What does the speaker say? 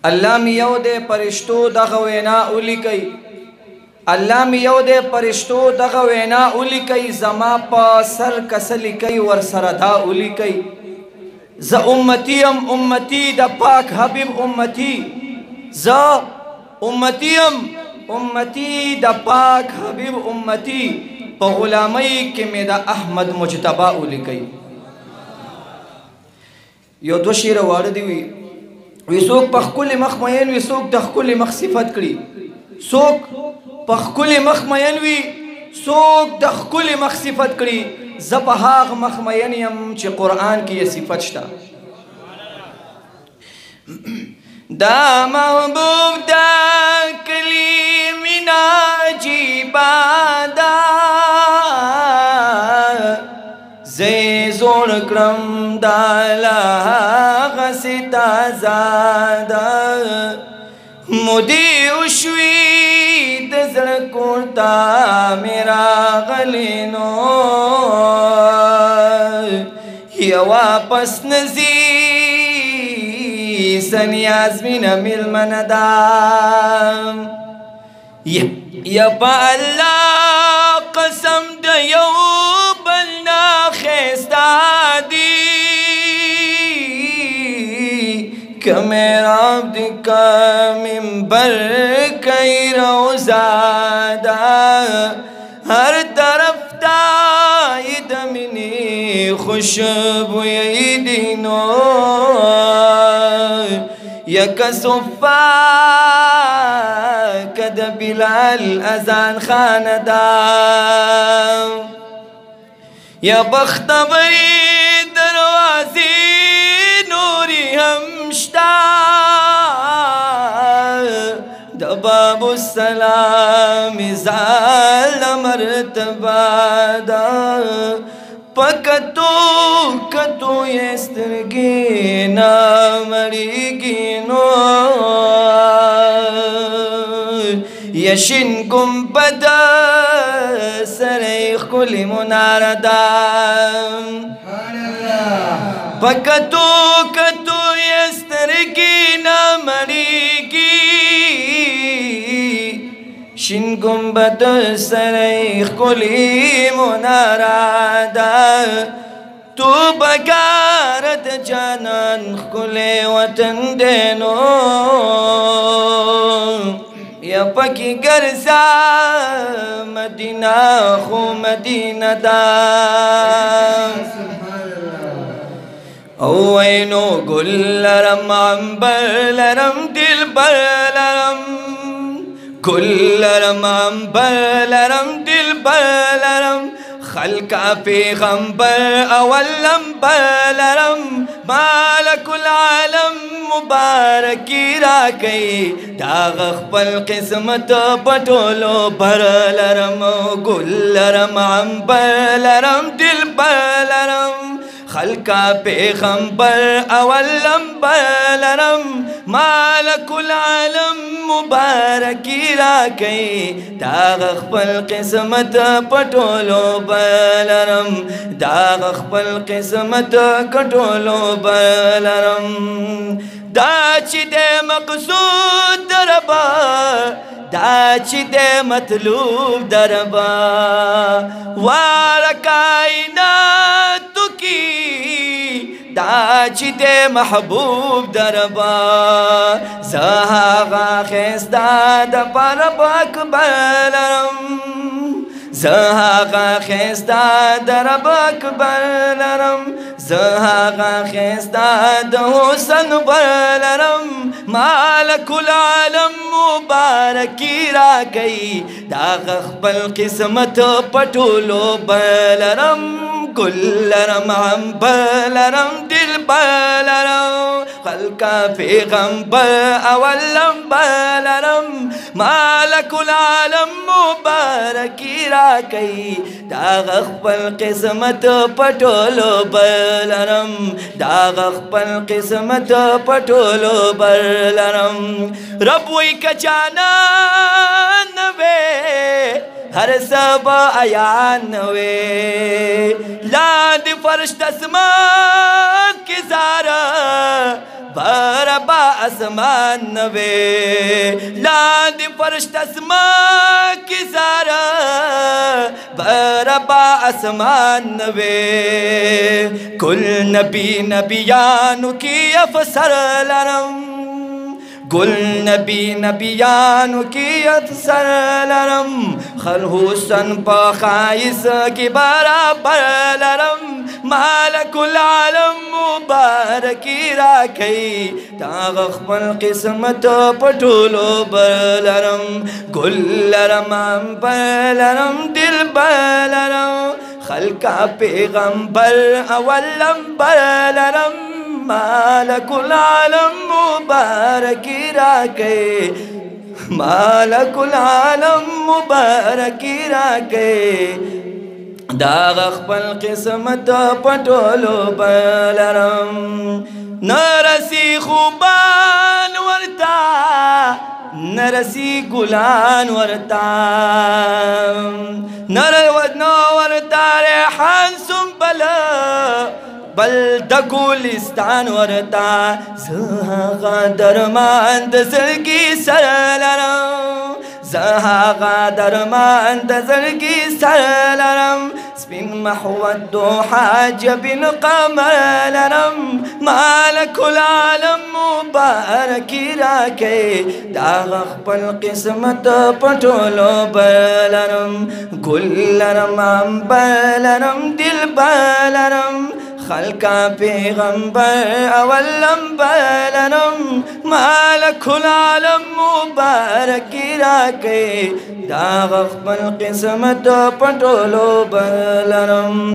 الله می یو دے پرشتو دغه وینا ولیکي الله می یو دے پرشتو دغه وینا ولیکي زما په سر کسلی کوي ور سره دا ولیکي ز امتی ام امتی د پاک حبیب امتی ز امتی ام امتی د پاک حبیب امتی په غلامی کې مې د احمد مجتبی ولیکي یو دو شعر واړه دی وی څوک په خپل مخ مین وي څوک د خپل مخ صفت کړي څوک په خپل مخ مین وي څوک د خپل مخ صفت کړي زه په هغه مخ مین یم چې قرآن کې یې صفت شته دا محبوب دا کلیمینا عجیبا دا زی زور کرم دالا غسی تازادا مدی اشوی دزر کورتا میرا غلینو یا واپس نزی سنیاز من مل مندام یا پا اللہ قسم دیو بلنا خیستا دی کہ میرا عبد کا منبر کئی روزادا ہر طرف تائید منی خوشبو یدینو یک صفا کد بلال ازان خاندام یا بخت بری دروازی نوری ہمشتا دباب السلام زال مرتبہ دا پکتو کتو یسترگی نامریگی نو یشن گنبد سریخ کلی مناردام پکتو کتو یسترگی نامریگی شن گنبد سریخ کلی منارادا تو بگارد جانان کلی وطن دینو یا پکی گرزا مدینہ خو مدینہ دا اوینو گل لرم عنبر لرم دل بر لرم گل لرم عنبر لرم دل بر لرم خلقا پیغمبر اول لمبر لرم مالک العالم مبارکی راکی داغ خپل قسمت پټولو بر لرم گل لرم عنبر لرم دل بر لرم خلقا پیغمبر اول لمبر لرم مالک العالم مبارکی راکی داغ خپل قسمت پټولو بلرم داغ خپل قسمت کټولو بلرم دا چې د مقصود دربا دا چې د مطلوب دربا وار کائنات کی دا چې د محبوب دربا زهاغه خستا د پر پاک بلرم زهاغه خستا در پاک بلرم زهاغه خستا د حسن بلرم مالک العالم مبارکی راکی داغ خپل قسمت پټولو بلرم گل لرم عنبر لرم دل بر لرم خلقا پیغمبر اول لمبر لرم مالک العالم مبارکی راکی داغ خپل قسمت پټولو بلرم داغ خپل قسمت پټولو بلرم رب وی کچانا نوے हर सब आयान वे लाद फर्श तस्मा की सारा बरबा आसमान वे लाद फर्श तस्मा की सारा बरबा आसमान वे कुल नबी नबियानु की अफसर लरम गुल नबी नबियानु की अफसर लरम खल हुसन पखाइस की बराबर लरम मालकुल आलम मुबारकी राखी तागखपल किस्मत पटोलो बलरम गुल लरम बलरम दिल बलरम खलका पैगंबर अवलम बलरम मालकुल आलम मुबारकी राखे मालकुल आलम मुबारकी राखे दागखपल किस्मत पटोलो बलरम नरसी खुबान वरता नरसी गुलान वरता नरवदनो वरता रेहान सुंबला बल दगुलिस्तान वरता जहाँ दरमान दजलगी सरलरम जहाँ दरमान दजलगी सरलरम स्पिन महवद्दो हाज बिन कमलरम मालकुल आलम मुबारकी राखे दागखपल किस्मत पटोलो बलरम गुलरम बलरम दिल बलरम खलका पैगंबर अवलम बलरम मालकुल आलम मुबारकी राखे दागखपल किस्मत पटोलो बलरम।